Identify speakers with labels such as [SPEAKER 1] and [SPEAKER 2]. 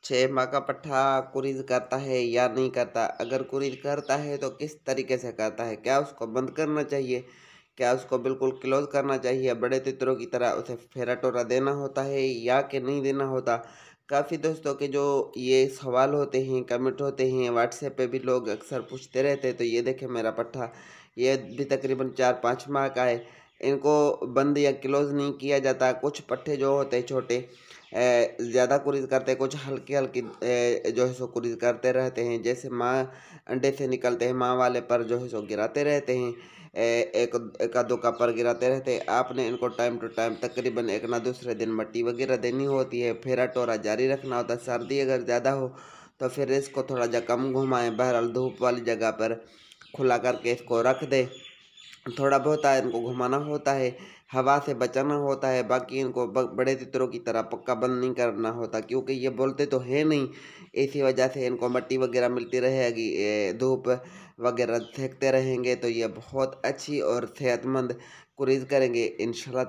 [SPEAKER 1] 6 माह का पट्ठा कुरीद करता है या नहीं करता? अगर कुरीद करता है तो किस तरीके से करता है? क्या उसको बंद करना चाहिए? क्या उसको बिल्कुल क्लोज़ करना चाहिए? बड़े तितरों की तरह उसे फेरा-टोरा देना होता है या कि नहीं देना होता? काफ़ी दोस्तों के जो ये सवाल होते हैं, कमेंट होते हैं, व्हाट्सएप पे भी लोग अक्सर पूछते रहते हैं। तो ये देखें मेरा पट्ठा, ये भी तकरीबन 4-5 माह का है। इनको बंद या क्लोज़ नहीं किया जाता। कुछ पट्ठे जो होते हैं छोटे ज़्यादा कुरीद करते हैं, कुछ हल्की-हल्की जो है सो कुरीद करते रहते हैं। जैसे माँ अंडे से निकलते हैं, माँ वाले पर जो है सो गिराते रहते हैं। एक एका-दो का पर गिराते रहते हैं। आपने इनको टाइम टू टाइम तकरीबन एक ना दूसरे दिन मट्टी वगैरह देनी होती है, फेरा-टोरा जारी रखना होता है। सर्दी अगर ज़्यादा हो तो फिर इसको थोड़ा जा कम घुमाएँ, बहरहाल धूप वाली जगह पर खुला करके इसको रख दें। थोड़ा बहुत इनको घुमाना होता है, हवा से बचाना होता है, बाकी इनको बड़े तितरों की तरह पक्का बंद नहीं करना होता क्योंकि ये बोलते तो हैं नहीं, इसी वजह से इनको मट्टी वगैरह मिलती रहेगी। धूप वगैरह सेकते रहेंगे तो ये बहुत अच्छी और सेहतमंद कुरीज़ करेंगे इंशाल्लाह।